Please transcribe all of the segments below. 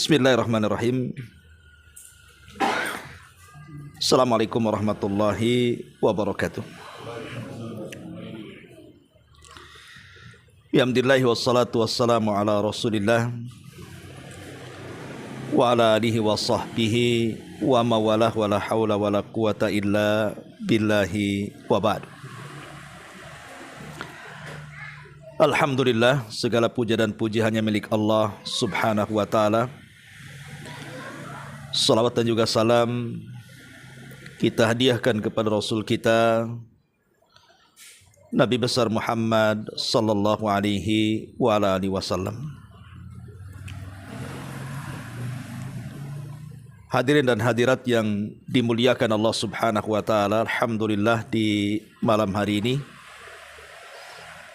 Bismillahirrahmanirrahim. Assalamualaikum warahmatullahi wabarakatuh. Alhamdulillah wassalatu wassalamu ala Rasulillah wa ala alihi wa sahbihi wa mawalah wa la hawla wa la quwata illa billahi wa ba'd. Alhamdulillah, segala puja dan puji hanya milik Allah subhanahu wa ta'ala. Salawat dan juga salam kita hadiahkan kepada Rasul kita Nabi besar Muhammad sallallahu alaihi wa ala alihi wasallam. Hadirin dan hadirat yang dimuliakan Allah subhanahu wa ta'ala, alhamdulillah di malam hari ini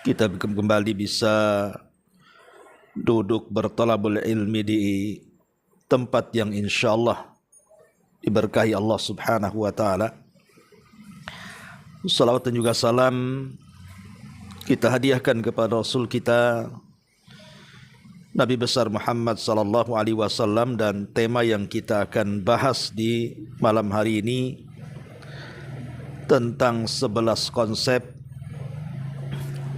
kita kembali bisa duduk bertalabul ilmi di tempat yang insyaallah diberkahi Allah subhanahu wa ta'ala. Salawat dan juga salam kita hadiahkan kepada Rasul kita Nabi besar Muhammad sallallahu alaihi wasallam, dan tema yang kita akan bahas di malam hari ini tentang 11 konsep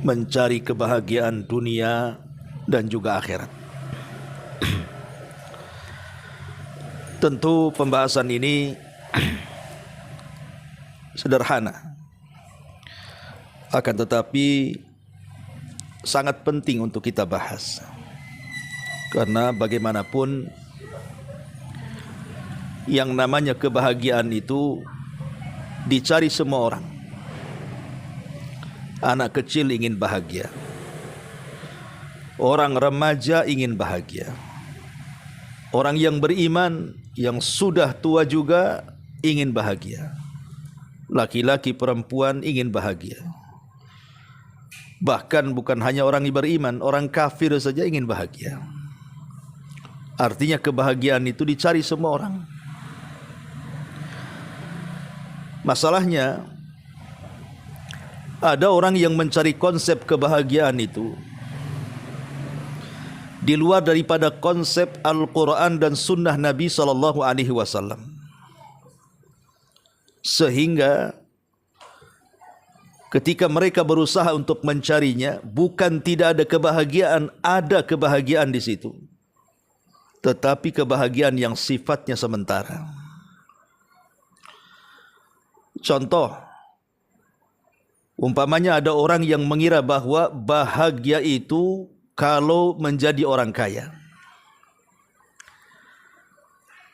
mencari kebahagiaan dunia dan juga akhirat. Tentu pembahasan ini sederhana, akan tetapi sangat penting untuk kita bahas. Karena bagaimanapun yang namanya kebahagiaan itu dicari semua orang. Anak kecil ingin bahagia, orang remaja ingin bahagia, orang yang beriman, yang sudah tua juga ingin bahagia, laki-laki perempuan ingin bahagia. Bahkan bukan hanya orang yang beriman, orang kafir saja ingin bahagia. Artinya kebahagiaan itu dicari semua orang. Masalahnya, ada orang yang mencari konsep kebahagiaan itu di luar daripada konsep Al-Quran dan Sunnah Nabi SAW, sehingga ketika mereka berusaha untuk mencarinya, bukan tidak ada kebahagiaan di situ, tetapi kebahagiaan yang sifatnya sementara. Contoh, umpamanya ada orang yang mengira bahwa bahagia itu kalau menjadi orang kaya.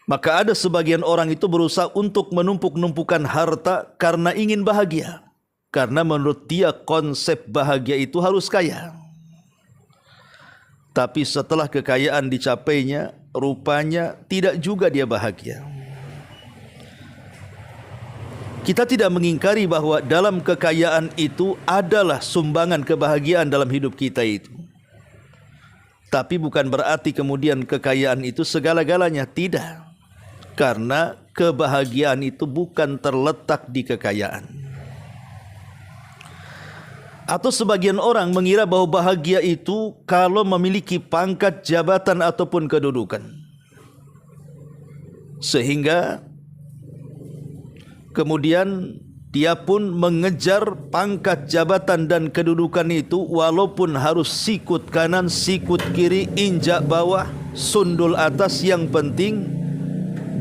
Maka ada sebagian orang itu berusaha untuk menumpuk-numpukan harta karena ingin bahagia. Karena menurut dia konsep bahagia itu harus kaya. Tapi setelah kekayaan dicapainya, rupanya tidak juga dia bahagia. Kita tidak mengingkari bahwa dalam kekayaan itu adalah sumbangan kebahagiaan dalam hidup kita itu. Tapi bukan berarti kemudian kekayaan itu segala-galanya, tidak. Karena kebahagiaan itu bukan terletak di kekayaan. Atau sebagian orang mengira bahwa bahagia itu kalau memiliki pangkat, jabatan ataupun kedudukan. Sehingga kemudian dia pun mengejar pangkat, jabatan dan kedudukan itu walaupun harus sikut kanan, sikut kiri, injak bawah, sundul atas, yang penting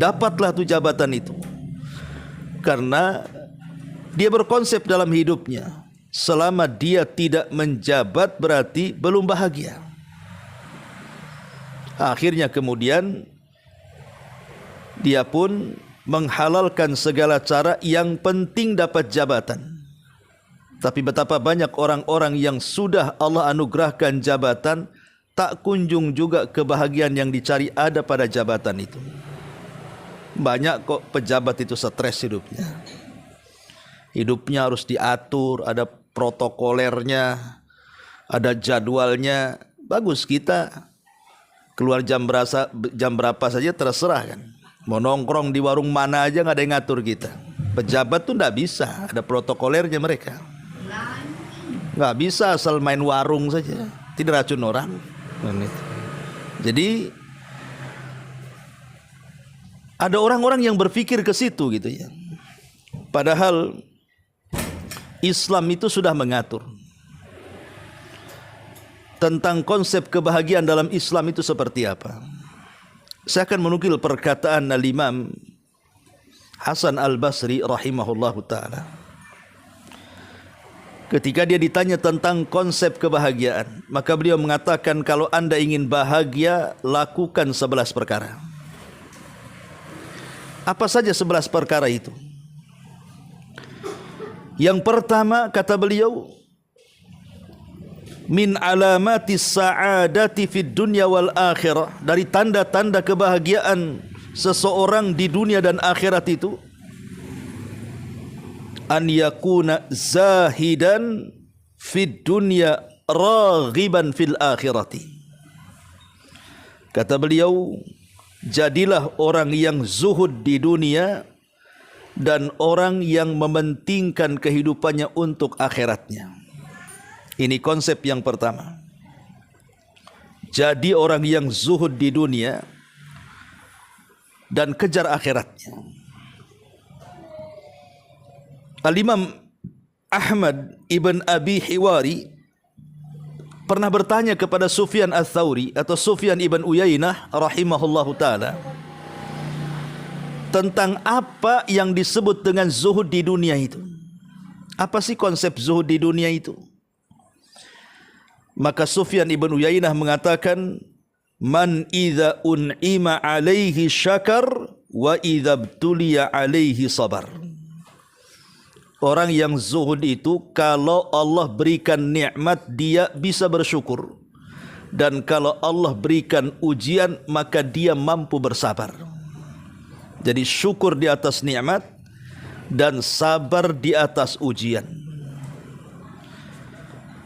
dapatlah tu jabatan itu. Karena dia berkonsep dalam hidupnya, selama dia tidak menjabat berarti belum bahagia. Akhirnya kemudian dia pun menghalalkan segala cara, yang penting dapat jabatan. Tapi betapa banyak orang-orang yang sudah Allah anugerahkan jabatan, tak kunjung juga kebahagiaan yang dicari ada pada jabatan itu. Banyak kok pejabat itu stres hidupnya. Hidupnya harus diatur, ada protokolernya, ada jadwalnya. Bagus, kita keluar jam berapa saja terserah kan. Mau nongkrong di warung mana aja nggak ada yang ngatur kita. Pejabat tuh nggak bisa, ada protokolernya mereka. Nggak bisa asal main warung saja, tidak racun orang. Jadi, Ada orang-orang yang berpikir ke situ gitu ya. Padahal Islam itu sudah mengatur tentang konsep kebahagiaan dalam Islam itu seperti apa. Saya akan menukil perkataan Al-Imam Hasan Al-Basri rahimahullahu ta'ala. Ketika dia ditanya tentang konsep kebahagiaan, maka beliau mengatakan, kalau anda ingin bahagia, lakukan 11 perkara. Apa saja 11 perkara itu? Yang pertama, kata beliau, min alamatis sa'adati fid dunya wal akhirah, dari tanda-tanda kebahagiaan seseorang di dunia dan akhirat itu, an yakuna zahidan fid dunya raghiban fil akhirati. Kata beliau, jadilah orang yang zuhud di dunia dan orang yang mementingkan kehidupannya untuk akhiratnya. Ini konsep yang pertama. Jadi orang yang zuhud di dunia dan kejar akhiratnya. Al-Imam Ahmad ibn Abi Hiwari pernah bertanya kepada Sufyan Ats-Tsauri atau Sufyan ibn Uyainah rahimahullahu ta'ala tentang apa yang disebut dengan zuhud di dunia itu. Apa sih konsep zuhud di dunia itu? Maka Sufyan ibn Uyainah mengatakan, man idza un'ima alaihi syakar wa idza btuliya alaihi sabar. Orang yang zuhud itu, kalau Allah berikan nikmat dia bisa bersyukur, dan kalau Allah berikan ujian maka dia mampu bersabar. Jadi syukur di atas nikmat dan sabar di atas ujian.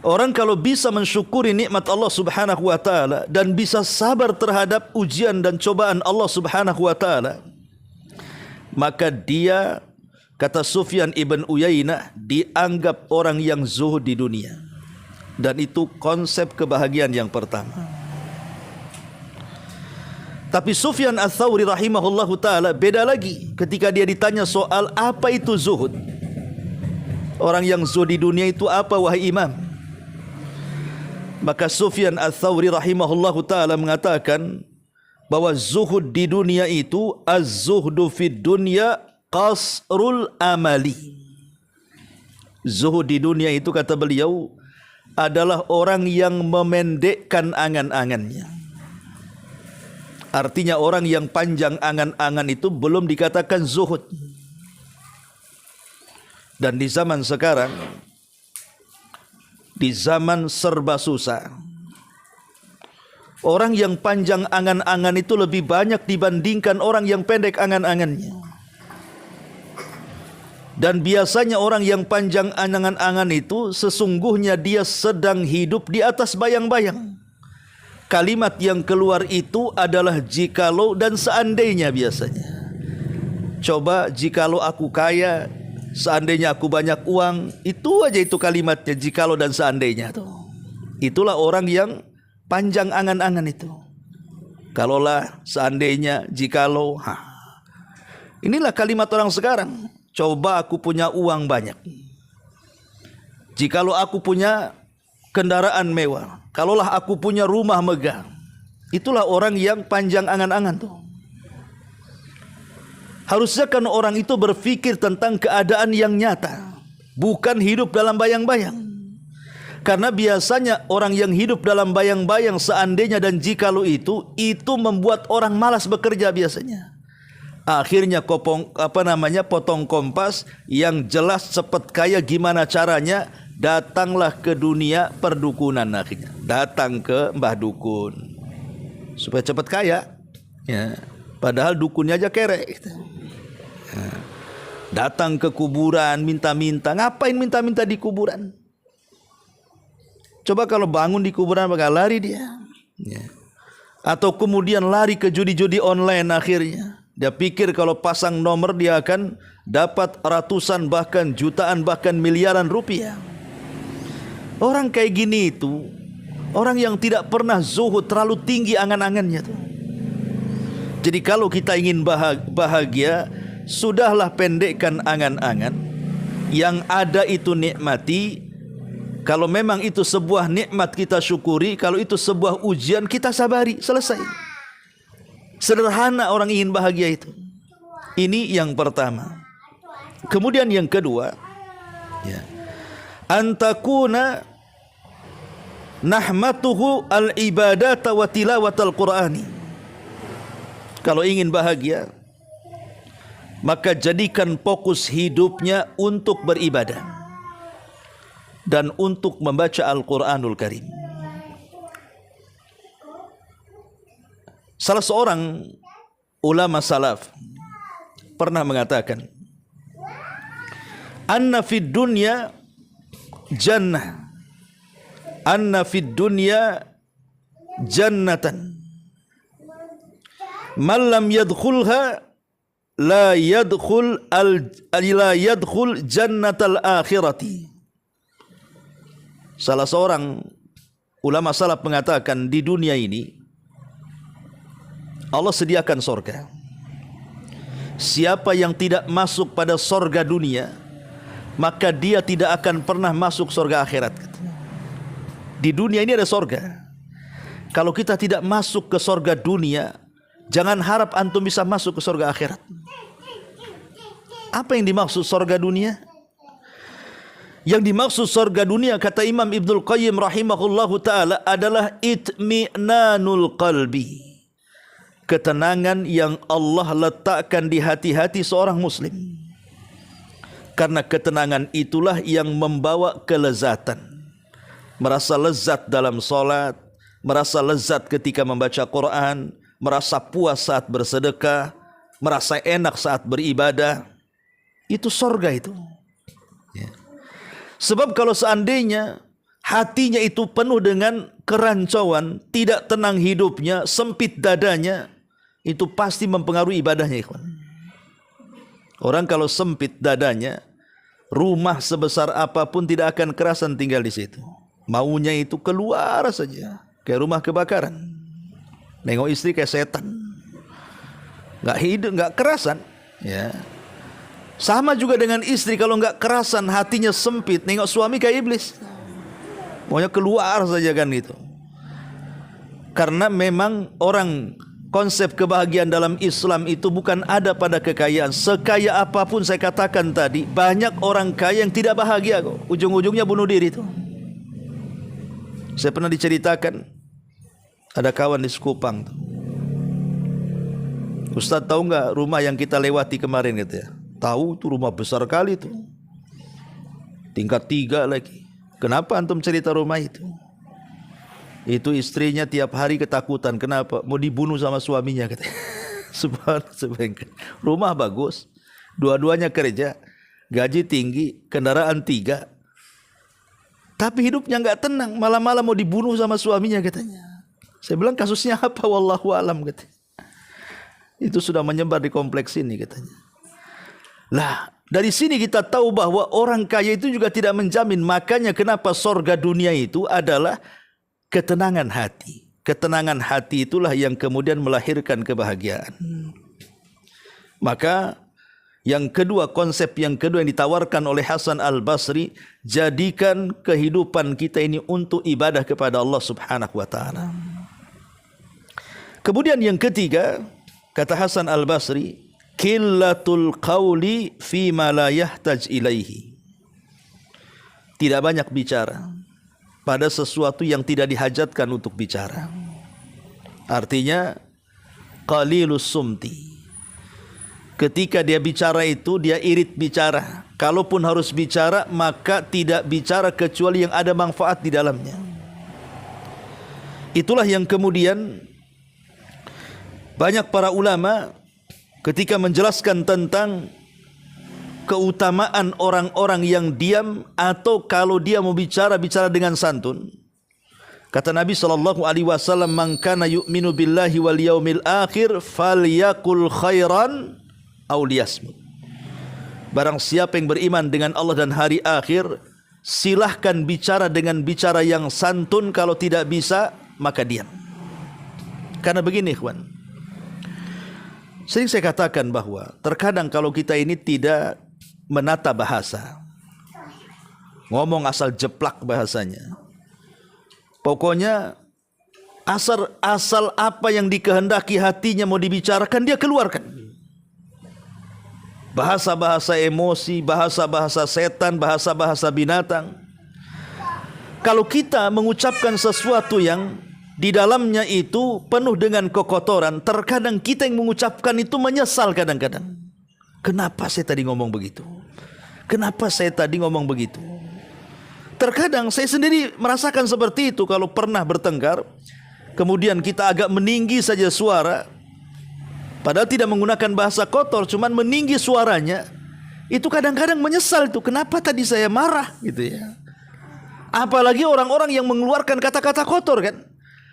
Orang kalau bisa mensyukuri nikmat Allah Subhanahu wa taala dan bisa sabar terhadap ujian dan cobaan Allah Subhanahu wa taala, maka dia, kata Sufyan ibn Uyainah, dianggap orang yang zuhud di dunia. Dan itu konsep kebahagiaan yang pertama. Tapi Sufyan Ats-Tsauri rahimahullahu ta'ala beda lagi ketika dia ditanya soal apa itu zuhud. Orang yang zuhud di dunia itu apa, wahai imam? Maka Sufyan Ats-Tsauri rahimahullahu ta'ala mengatakan bahwa zuhud di dunia itu, az-zuhdu fid dunya qasrul amali. Zuhud di dunia itu, kata beliau, adalah orang yang memendekkan angan-angannya. Artinya orang yang panjang angan-angan itu belum dikatakan zuhud. Dan di zaman sekarang, di zaman serba susah, orang yang panjang angan-angan itu lebih banyak dibandingkan orang yang pendek angan-angannya. Dan biasanya orang yang panjang angan-angan itu sesungguhnya dia sedang hidup di atas bayang-bayang. Kalimat yang keluar itu adalah jikalau dan seandainya biasanya. Coba jikalau aku kaya, seandainya aku banyak uang, itu aja itu kalimatnya, jikalau dan seandainya tuh. Itulah orang yang panjang angan-angan itu. Kalaulah, seandainya, jikalau. Inilah kalimat orang sekarang. Coba aku punya uang banyak. Jikalau aku punya kendaraan mewah, kalaulah aku punya rumah megah. Itulah orang yang panjang angan-angan tuh. Harusnya kan orang itu berpikir tentang keadaan yang nyata, bukan hidup dalam bayang-bayang. Karena biasanya orang yang hidup dalam bayang-bayang, seandainya dan jikalau itu membuat orang malas bekerja biasanya. Akhirnya potong kompas, yang jelas cepat kaya gimana caranya, datanglah ke dunia perdukunan. Akhirnya datang ke mbah dukun supaya cepat kaya ya, padahal dukunnya aja kere gitu. Datang ke kuburan minta-minta. Ngapain minta-minta di kuburan? Coba kalau bangun di kuburan bakal lari dia ya. Atau kemudian lari ke judi-judi online. Akhirnya dia pikir kalau pasang nomor dia akan dapat ratusan bahkan jutaan bahkan miliaran rupiah. Orang kayak gini itu orang yang tidak pernah zuhud, terlalu tinggi angan-angannya tuh. Jadi kalau kita ingin bahagia, sudahlah pendekkan angan-angan. Yang ada itu nikmati. Kalau memang itu sebuah nikmat, kita syukuri. Kalau itu sebuah ujian, kita sabari. Selesai. Sederhana orang ingin bahagia itu. Ini yang pertama. Kemudian yang kedua, ya, antakuna nahmatuhu al-ibadata wa tilawatal Qur'ani. Kalau ingin bahagia, maka jadikan fokus hidupnya untuk beribadah dan untuk membaca Al-Quranul Karim. Salah seorang ulama salaf pernah mengatakan, anna fid dunya jannah, anna fid dunya jannatan, man lam yadkhulha la yadkhul jannatal akhirati. Salah seorang ulama salaf mengatakan, di dunia ini Allah sediakan sorga. Siapa yang tidak masuk pada sorga dunia, maka dia tidak akan pernah masuk sorga akhirat. Di dunia ini ada sorga. Kalau kita tidak masuk ke sorga dunia, jangan harap antum bisa masuk ke sorga akhirat. Apa yang dimaksud sorga dunia? Yang dimaksud sorga dunia, kata Imam Ibnul Qayyim rahimahullahu ta'ala, adalah itmi'nanul qalbi. Ketenangan yang Allah letakkan di hati-hati seorang muslim. Karena ketenangan itulah yang membawa kelezatan. Merasa lezat dalam solat, merasa lezat ketika membaca Quran, merasa puas saat bersedekah, merasa enak saat beribadah. Itu sorga itu. Ya. Sebab kalau seandainya hatinya itu penuh dengan kerancauan, tidak tenang hidupnya, sempit dadanya, itu pasti mempengaruhi ibadahnya, ikhwan. Orang kalau sempit dadanya, rumah sebesar apapun tidak akan kerasan tinggal di situ. Maunya itu keluar saja, kayak rumah kebakaran. Nengok istri kayak setan, nggak hidup, nggak kerasan. Ya, sama juga dengan istri, kalau nggak kerasan, hatinya sempit. Nengok suami kayak iblis, maunya keluar saja kan gitu. Karena memang orang, konsep kebahagiaan dalam Islam itu bukan ada pada kekayaan. Sekaya apapun saya katakan tadi, banyak orang kaya yang tidak bahagia kok. Ujung-ujungnya bunuh diri itu. Saya pernah diceritakan, ada kawan di Sekupang. Ustaz, tahu nggak rumah yang kita lewati kemarin gitu ya? Tahu, itu rumah besar kali itu. Tingkat 3 lagi. Kenapa antum cerita rumah itu? Itu istrinya tiap hari ketakutan. Kenapa? Mau dibunuh sama suaminya katanya. Subhanallah. Rumah bagus, dua-duanya kerja, gaji tinggi, kendaraan 3, tapi hidupnya nggak tenang. Malam-malam mau dibunuh sama suaminya katanya. Saya bilang, kasusnya apa? Wallahu alam katanya. Itu sudah menyebar di kompleks ini katanya. Lah, dari sini kita tahu bahwa orang kaya itu juga tidak menjamin. Makanya kenapa sorga dunia itu adalah ketenangan hati. Ketenangan hati itulah yang kemudian melahirkan kebahagiaan. Maka yang kedua, konsep yang kedua yang ditawarkan oleh Hasan Al-Basri, jadikan kehidupan kita ini untuk ibadah kepada Allah Subhanahu wa ta'ala. Kemudian yang ketiga, kata Hasan Al-Basri, qillatul qawli fima la yahtaj ilaihi. Tidak banyak bicara pada sesuatu yang tidak dihajatkan untuk bicara. Artinya qalilus sumti. Ketika dia bicara itu, dia irit bicara. Kalaupun harus bicara, maka tidak bicara kecuali yang ada manfaat di dalamnya. Itulah yang kemudian banyak para ulama ketika menjelaskan tentang keutamaan orang-orang yang diam, atau kalau dia mau bicara, bicara dengan santun. Kata Nabi SAW, man kana yu'minu billahi wal yaumil akhir falyakul khairan aw liyasmut. Barang siapa yang beriman dengan Allah dan hari akhir, silahkan bicara dengan bicara yang santun. Kalau tidak bisa, maka diam. Karena begini, ikhwan, Sering saya katakan bahwa terkadang kalau kita ini tidak menata bahasa, ngomong asal jeplak bahasanya, pokoknya asal apa yang dikehendaki hatinya mau dibicarakan dia keluarkan. Bahasa-bahasa emosi, bahasa-bahasa setan, bahasa-bahasa binatang. Kalau kita mengucapkan sesuatu yang di dalamnya itu penuh dengan kekotoran, terkadang kita yang mengucapkan itu menyesal kadang-kadang. Kenapa saya tadi ngomong begitu? Kenapa saya tadi ngomong begitu? Terkadang saya sendiri merasakan seperti itu kalau pernah bertengkar, kemudian kita agak meninggi saja suara, padahal tidak menggunakan bahasa kotor, cuman meninggi suaranya, itu kadang-kadang menyesal itu. Kenapa tadi saya marah gitu ya? Apalagi orang-orang yang mengeluarkan kata-kata kotor kan,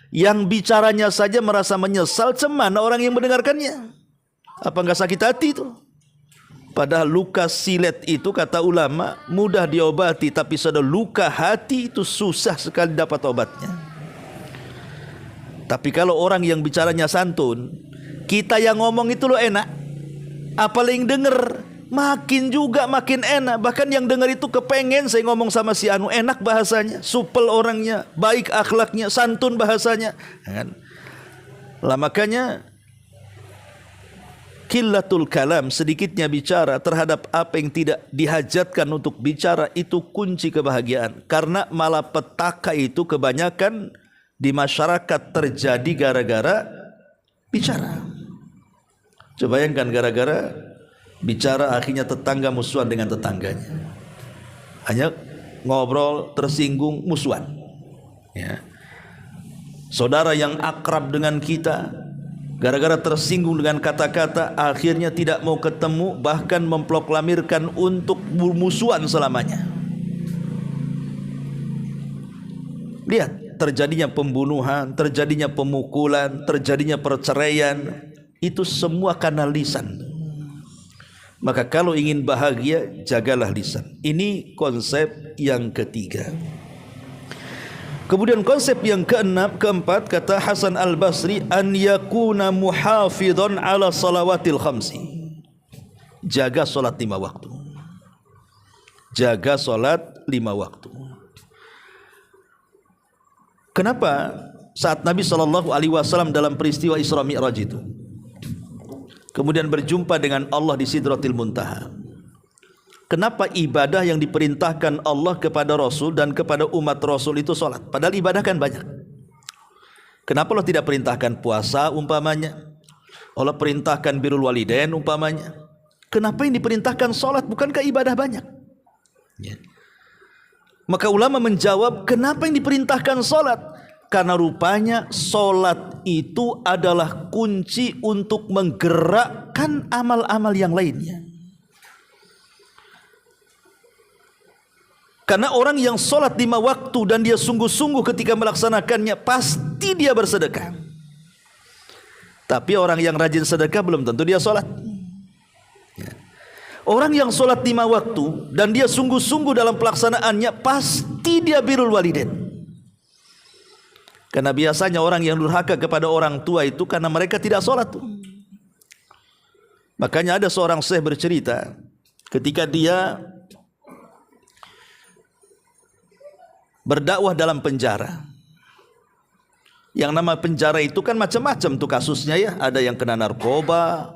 yang bicaranya saja merasa menyesal, cemana orang yang mendengarkannya? Apa enggak sakit hati itu? Padahal luka silet itu kata ulama mudah diobati, tapi sudah luka hati itu susah sekali dapat obatnya. Tapi kalau orang yang bicaranya santun, kita yang ngomong itu loh enak, apalagi yang denger makin enak. Bahkan yang dengar itu kepengen saya ngomong sama si anu, enak bahasanya, supel orangnya, baik akhlaknya, santun bahasanya kan? Lah makanya qillatul kalam, sedikitnya bicara terhadap apa yang tidak dihajatkan untuk bicara, itu kunci kebahagiaan. Karena malapetaka itu kebanyakan di masyarakat terjadi gara-gara bicara. Coba bayangkan, gara-gara bicara akhirnya tetangga musuhan dengan tetangganya. Hanya ngobrol tersinggung musuhan ya. Saudara yang akrab dengan kita, gara-gara tersinggung dengan kata-kata, akhirnya tidak mau ketemu, bahkan memproklamirkan untuk musuhan selamanya. Lihat, terjadinya pembunuhan, terjadinya pemukulan, terjadinya perceraian, itu semua karena lisan. Maka kalau ingin bahagia, jagalah lisan. Ini konsep yang ketiga. Kemudian konsep yang keempat, kata Hasan Al-Basri, an yakuna muhafidhan ala salawatil khamsi. Jaga solat 5 waktu. Jaga solat 5 waktu. Kenapa saat Nabi SAW dalam peristiwa Isra Mi'raj itu kemudian berjumpa dengan Allah di Sidratil Muntaha, kenapa ibadah yang diperintahkan Allah kepada Rasul dan kepada umat Rasul itu solat? Padahal ibadah kan banyak. Kenapa Allah tidak perintahkan puasa umpamanya? Allah perintahkan birrul walidain umpamanya. Kenapa yang diperintahkan solat? Bukankah ibadah banyak ya? Maka ulama menjawab, kenapa yang diperintahkan solat? Karena rupanya solat itu adalah kunci untuk menggerakkan amal-amal yang lainnya. Karena orang yang solat 5 waktu dan dia sungguh-sungguh ketika melaksanakannya, pasti dia bersedekah. Tapi orang yang rajin sedekah belum tentu dia solat. Orang yang solat 5 waktu dan dia sungguh-sungguh dalam pelaksanaannya, pasti dia birrul walidain. Karena biasanya orang yang durhaka kepada orang tua itu karena mereka tidak sholat. Makanya ada seorang syekh bercerita, ketika dia berdakwah dalam penjara. Yang nama penjara itu kan macam-macam tuh kasusnya ya. Ada yang kena narkoba,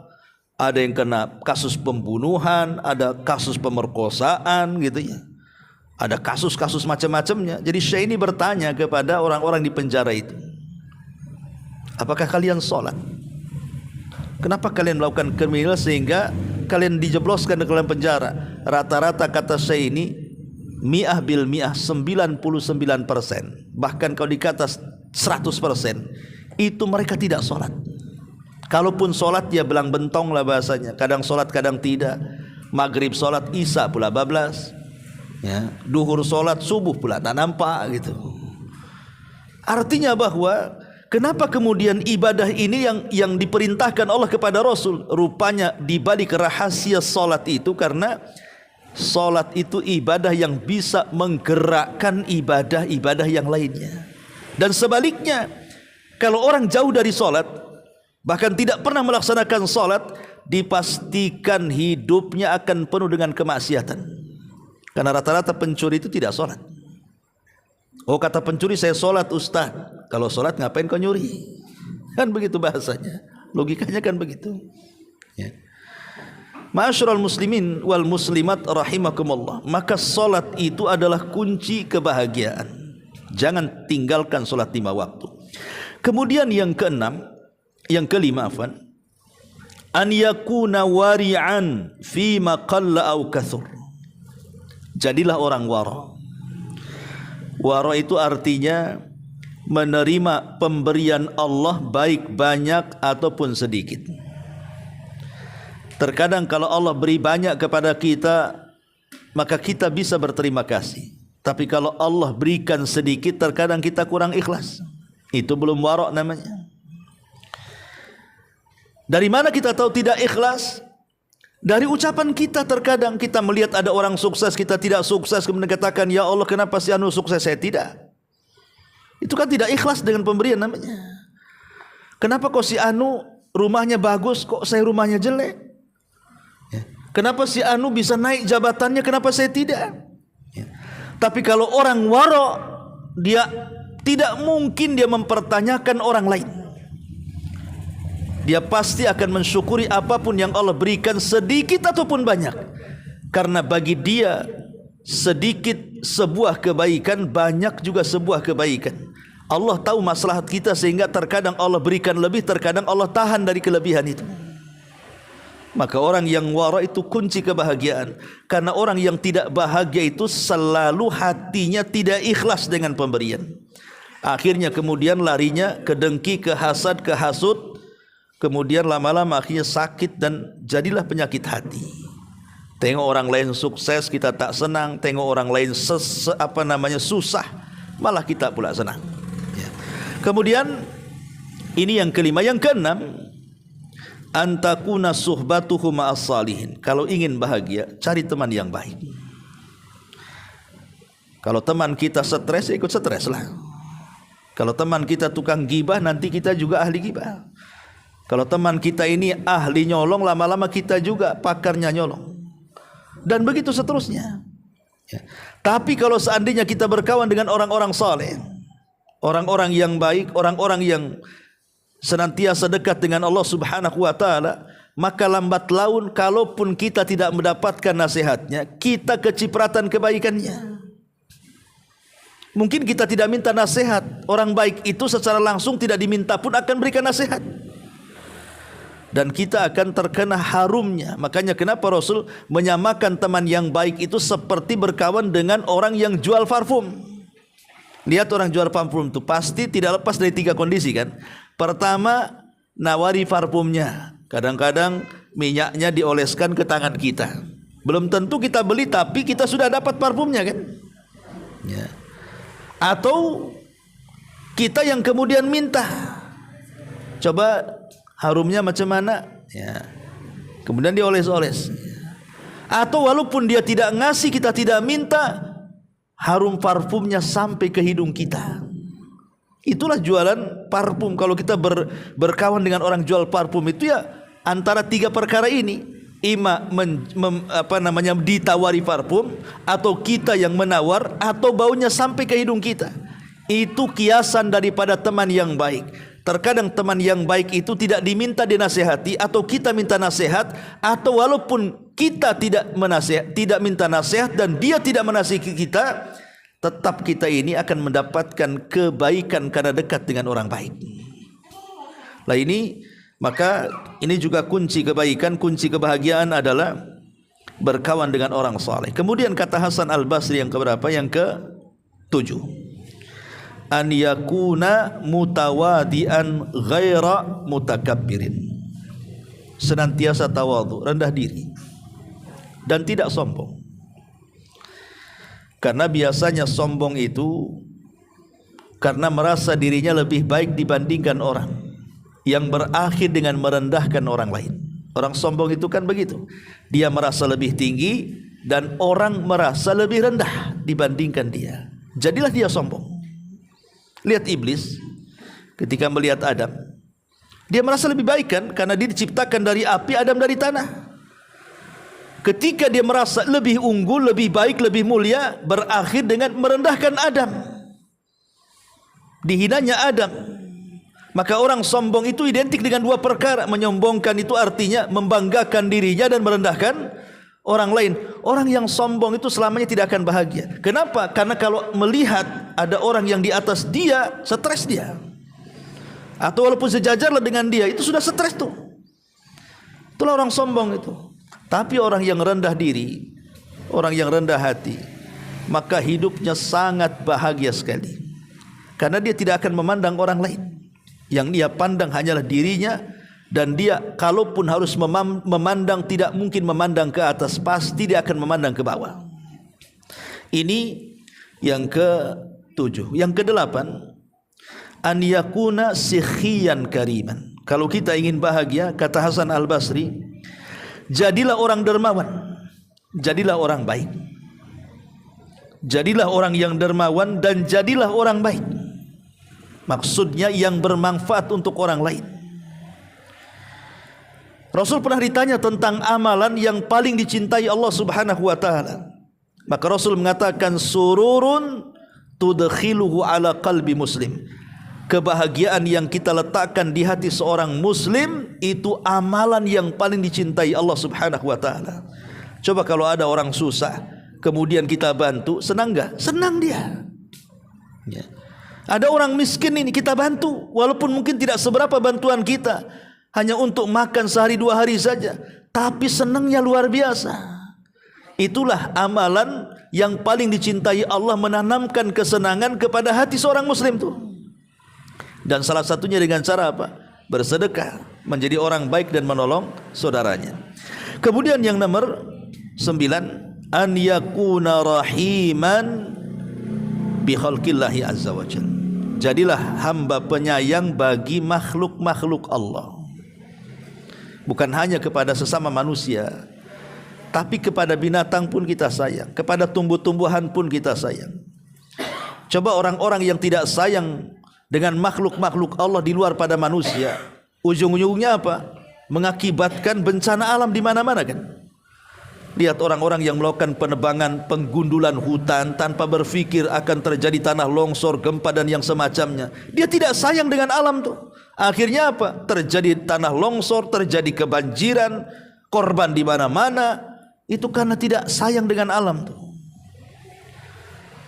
ada yang kena kasus pembunuhan, ada kasus pemerkosaan gitu ya. Ada kasus-kasus macam-macamnya. Jadi Syekh ini bertanya kepada orang-orang di penjara itu, apakah kalian sholat? Kenapa kalian melakukan kriminal sehingga kalian dijebloskan ke dalam penjara? Rata-rata kata Syekh ini, mi'ah bil mi'ah, 99%. Bahkan kalau dikata 100%, itu mereka tidak sholat. Kalaupun sholat ya belang bentong lah bahasanya. Kadang sholat, kadang tidak. Maghrib sholat, isya pula bablas ya, duhur sholat, subuh pula tak nampak gitu. Artinya bahwa kenapa kemudian ibadah ini yang diperintahkan Allah kepada Rasul, rupanya di balik rahasia sholat itu, karena sholat itu ibadah yang bisa menggerakkan ibadah-ibadah yang lainnya. Dan sebaliknya, kalau orang jauh dari sholat, bahkan tidak pernah melaksanakan salat, dipastikan hidupnya akan penuh dengan kemaksiatan. Karena rata-rata pencuri itu tidak salat. Oh, kata pencuri, saya salat Ustaz. Kalau salat ngapain kau nyuri? Kan begitu bahasanya. Logikanya kan begitu. Ya. Ma'asyiral muslimin wal muslimat rahimakumullah. Maka salat itu adalah kunci kebahagiaan. Jangan tinggalkan salat 5 waktu. Kemudian yang kelima, an yakuna wari'an fi ma qalla au kathur. Jadilah orang wara'. Wara' itu artinya menerima pemberian Allah baik banyak ataupun sedikit. Terkadang kalau Allah beri banyak kepada kita, maka kita bisa berterima kasih. Tapi kalau Allah berikan sedikit, terkadang kita kurang ikhlas. Itu belum wara' namanya. Dari mana kita tahu tidak ikhlas? Dari ucapan kita. Terkadang kita melihat ada orang sukses, kita tidak sukses, kemudian katakan, ya Allah kenapa si anu sukses, saya tidak. Itu kan tidak ikhlas dengan pemberian namanya. Kenapa kok si anu rumahnya bagus, kok saya rumahnya jelek? Ya. Kenapa si anu bisa naik jabatannya, kenapa saya tidak? Ya. Tapi kalau orang wara', dia tidak mungkin dia mempertanyakan orang lain. Dia pasti akan mensyukuri apapun yang Allah berikan, sedikit ataupun banyak. Karena bagi dia sedikit sebuah kebaikan, banyak juga sebuah kebaikan. Allah tahu maslahat kita sehingga terkadang Allah berikan lebih, terkadang Allah tahan dari kelebihan itu. Maka orang yang wara' itu kunci kebahagiaan. Karena orang yang tidak bahagia itu selalu hatinya tidak ikhlas dengan pemberian. Akhirnya kemudian larinya ke dengki, ke hasad, ke hasud. Kemudian lama-lama akhirnya sakit dan jadilah penyakit hati. Tengok orang lain sukses, kita tak senang. Tengok orang lain susah, malah kita pula senang. Ya. Kemudian ini yang kelima. Yang keenam, antakuna suhbatuhu ma'as salihin. Kalau ingin bahagia, cari teman yang baik. Kalau teman kita stres, ikut stres lah. Kalau teman kita tukang gibah, nanti kita juga ahli gibah. Kalau teman kita ini ahli nyolong, lama-lama kita juga pakarnya nyolong. Dan begitu seterusnya. Ya. Tapi kalau seandainya kita berkawan dengan orang-orang saleh, orang-orang yang baik, orang-orang yang senantiasa dekat dengan Allah Subhanahu wa taala, maka lambat laun kalaupun kita tidak mendapatkan nasihatnya, kita kecipratan kebaikannya. Mungkin kita tidak minta nasihat, orang baik itu secara langsung tidak diminta pun akan berikan nasihat. Dan kita akan terkena harumnya. Makanya kenapa Rasul menyamakan teman yang baik itu seperti berkawan dengan orang yang jual parfum. Lihat orang jual parfum itu pasti tidak lepas dari 3 kondisi kan. Pertama, nawari parfumnya. Kadang-kadang minyaknya dioleskan ke tangan kita. Belum tentu kita beli, tapi kita sudah dapat parfumnya kan. Ya. Atau kita yang kemudian minta. Coba harumnya macam mana? Ya. Kemudian dioles-oles. Atau walaupun dia tidak ngasih, kita tidak minta, harum parfumnya sampai ke hidung kita. Itulah jualan parfum. Kalau kita berkawan dengan orang jual parfum itu ya antara 3 perkara ini. Ima ditawari parfum, atau kita yang menawar, atau baunya sampai ke hidung kita. Itu kiasan daripada teman yang baik. Terkadang teman yang baik itu tidak diminta dinasehati, atau kita minta nasihat, atau walaupun kita tidak minta nasihat dan dia tidak menasihati kita, tetap kita ini akan mendapatkan kebaikan karena dekat dengan orang baik. Lah ini, maka ini juga kunci kebaikan, kunci kebahagiaan adalah berkawan dengan orang saleh. Kemudian kata Hasan Al-Basri yang keberapa? Yang ke-7. An yakuna mutawadian ghaira mutakabbirin. Senantiasa tawadhu, rendah diri dan tidak sombong. Karena biasanya sombong itu karena merasa dirinya lebih baik dibandingkan orang, yang berakhir dengan merendahkan orang lain. Orang sombong itu kan begitu. Dia merasa lebih tinggi dan orang merasa lebih rendah dibandingkan dia. Jadilah dia sombong. Lihat iblis ketika melihat Adam. Dia merasa lebih baik kan, karena dia diciptakan dari api, Adam dari tanah. Ketika dia merasa lebih unggul, lebih baik, lebih mulia, berakhir dengan merendahkan Adam, dihinanya Adam. Maka orang sombong itu identik dengan dua perkara. Menyombongkan itu artinya membanggakan dirinya dan merendahkan orang lain. Orang yang sombong itu selamanya tidak akan bahagia. Kenapa? Karena kalau melihat ada orang yang di atas dia, stres dia. Atau walaupun sejajarlah dengan dia, itu sudah stres tuh. Itulah orang sombong itu. Tapi orang yang rendah diri, orang yang rendah hati, maka hidupnya sangat bahagia sekali. Karena dia tidak akan memandang orang lain. Yang dia pandang hanyalah dirinya, dan dia kalaupun harus memandang, tidak mungkin memandang ke atas, pasti dia akan memandang ke bawah. Ini yang ke-7. Yang ke-8, an yakuna sikhiyan kariman. Kalau kita ingin bahagia, kata Hasan Al-Basri, jadilah orang dermawan, jadilah orang baik. Jadilah orang yang dermawan dan jadilah orang baik. Maksudnya yang bermanfaat untuk orang lain. Rasul pernah ditanya tentang amalan yang paling dicintai Allah Subhanahu wa taala. Maka Rasul mengatakan, sururun tudkhiluhu ala qalbi muslim. Kebahagiaan yang kita letakkan di hati seorang muslim, itu amalan yang paling dicintai Allah Subhanahu wa taala. Coba kalau ada orang susah, kemudian kita bantu, senang enggak? Senang dia. Ya. Ada orang miskin ini kita bantu, walaupun mungkin tidak seberapa bantuan kita, hanya untuk makan sehari 2 hari saja, tapi senangnya luar biasa. Itulah amalan yang paling dicintai Allah, menanamkan kesenangan kepada hati seorang muslim tuh. Dan salah satunya dengan cara apa? Bersedekah, menjadi orang baik dan menolong saudaranya. Kemudian yang nomor 9, an yakuna rahiman bi khalqillahi azza wa jalla. Jadilah hamba penyayang bagi makhluk-makhluk Allah. Bukan hanya kepada sesama manusia, tapi kepada binatang pun kita sayang, kepada tumbuh-tumbuhan pun kita sayang. Coba orang-orang yang tidak sayang dengan makhluk-makhluk Allah di luar pada manusia, ujung-ujungnya apa? Mengakibatkan bencana alam di mana-mana kan? Lihat orang-orang yang melakukan penebangan, penggundulan hutan tanpa berfikir akan terjadi tanah longsor, gempa dan yang semacamnya. Dia tidak sayang dengan alam tuh. Akhirnya apa? Terjadi tanah longsor, terjadi kebanjiran, korban di mana-mana. Itu karena tidak sayang dengan alam tuh.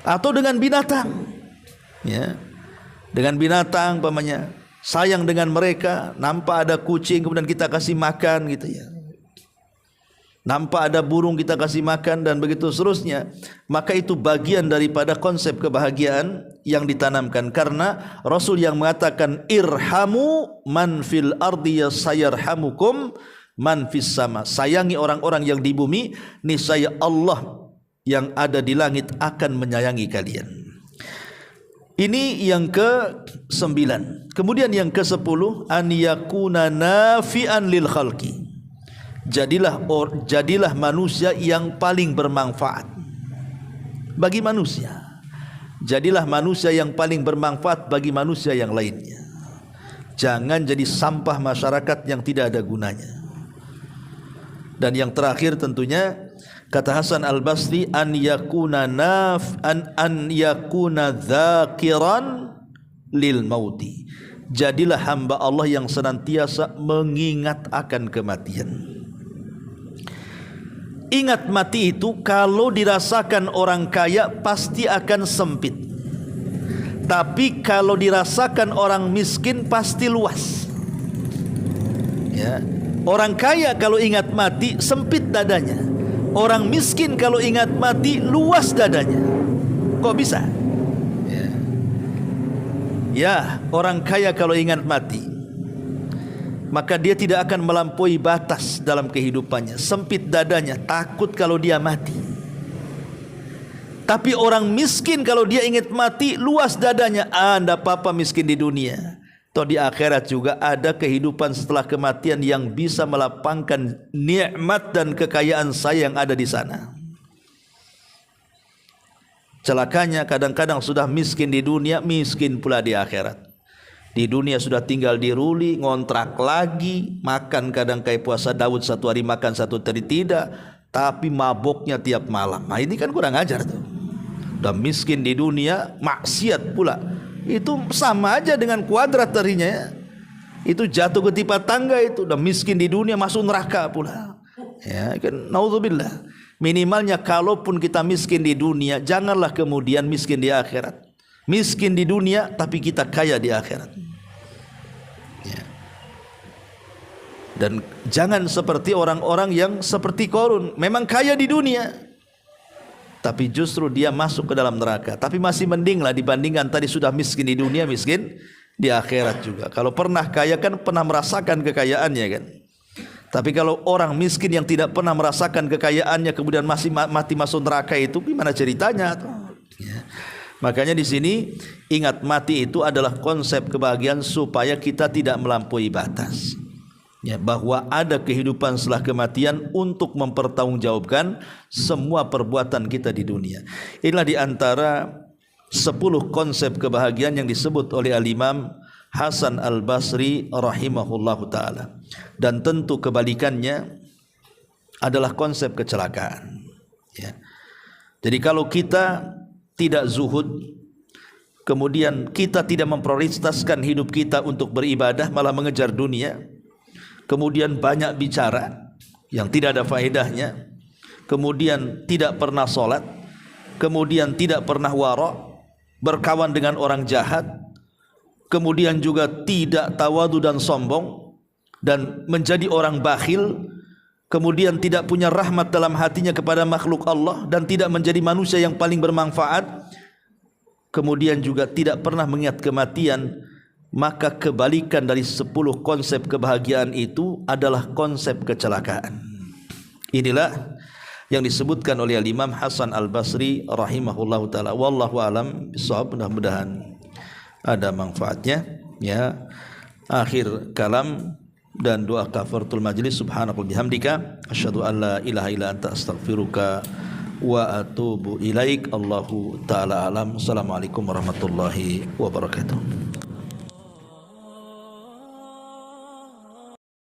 Atau dengan binatang. Ya. Dengan binatang umpamanya, sayang dengan mereka, nampak ada kucing kemudian kita kasih makan gitu ya. Nampak ada burung kita kasih makan dan begitu seterusnya. Maka itu bagian daripada konsep kebahagiaan yang ditanamkan. Karena Rasul yang mengatakan, irhamu man fil ardi sayarhamukum man fis sama. Sayangi orang-orang yang di bumi, niscaya Allah yang ada di langit akan menyayangi kalian. Ini yang ke-9. Kemudian yang ke-10, an yakuna nafi'an lil khalqi. Jadilah manusia yang paling bermanfaat bagi manusia. Jadilah manusia yang paling bermanfaat bagi manusia yang lainnya. Jangan jadi sampah masyarakat yang tidak ada gunanya. Dan yang terakhir tentunya kata Hasan Al-Basri, an yakuna dzakiran lil mauti. Jadilah hamba Allah yang senantiasa mengingat akan kematian. Ingat mati itu kalau dirasakan orang kaya pasti akan sempit. Tapi kalau dirasakan orang miskin pasti luas. Ya. Orang kaya kalau ingat mati sempit dadanya. Orang miskin kalau ingat mati luas dadanya. Kok bisa? Ya, orang kaya kalau ingat mati, maka dia tidak akan melampaui batas dalam kehidupannya. Sempit dadanya, takut kalau dia mati. Tapi orang miskin kalau dia ingat mati, luas dadanya. Tidak apa-apa miskin di dunia. Toh di akhirat juga ada kehidupan setelah kematian yang bisa melapangkan nikmat dan kekayaan saya yang ada di sana. Celakanya kadang-kadang sudah miskin di dunia, miskin pula di akhirat. Di dunia sudah tinggal di ruli, ngontrak lagi, makan kadang kayak puasa Daud, satu hari makan, satu hari tidak, tapi maboknya tiap malam. Nah ini kan kurang ajar tuh. Udah miskin di dunia, maksiat pula. Itu sama aja dengan kuadrat tadinya ya. Itu jatuh ke timpa tangga itu. Udah miskin di dunia, masuk neraka pula. Ya kan, naudzubillah. Minimalnya kalaupun kita miskin di dunia, janganlah kemudian miskin di akhirat. Miskin di dunia tapi kita kaya di akhirat. Ya. Dan jangan seperti orang-orang yang seperti Qarun, memang kaya di dunia, tapi justru dia masuk ke dalam neraka. Tapi masih mending lah dibandingkan tadi sudah miskin di dunia, miskin di akhirat juga. Kalau pernah kaya kan pernah merasakan kekayaannya kan. Tapi kalau orang miskin yang tidak pernah merasakan kekayaannya kemudian masih mati masuk neraka, itu gimana ceritanya? Ya. Makanya di sini ingat, mati itu adalah konsep kebahagiaan supaya kita tidak melampaui batas. Ya, bahwa ada kehidupan setelah kematian untuk mempertanggungjawabkan semua perbuatan kita di dunia. Inilah di antara 10 konsep kebahagiaan yang disebut oleh Al-Imam Hasan Al-Basri rahimahullahu ta'ala. Dan tentu kebalikannya adalah konsep kecelakaan. Ya. Jadi kalau kita tidak zuhud, kemudian kita tidak memprioritaskan hidup kita untuk beribadah, malah mengejar dunia, kemudian banyak bicara yang tidak ada faedahnya, kemudian tidak pernah sholat, kemudian tidak pernah wara', berkawan dengan orang jahat, kemudian juga tidak tawadu dan sombong, dan menjadi orang bakhil, kemudian tidak punya rahmat dalam hatinya kepada makhluk Allah, dan tidak menjadi manusia yang paling bermanfaat, kemudian juga tidak pernah mengingat kematian, maka kebalikan dari 10 konsep kebahagiaan itu adalah konsep kecelakaan. Inilah yang disebutkan oleh Imam Hasan Al-Basri rahimahullahu taala. Wallahu alam bishawab. Mudah-mudahan ada manfaatnya ya. Akhir kalam dan doa kafaratul majlis. Subhanakallahumma bihamdika asyhadu an la ilaha illa anta astaghfiruka wa atubu ilaik. Allahu taala alam. Assalamualaikum warahmatullahi wabarakatuh.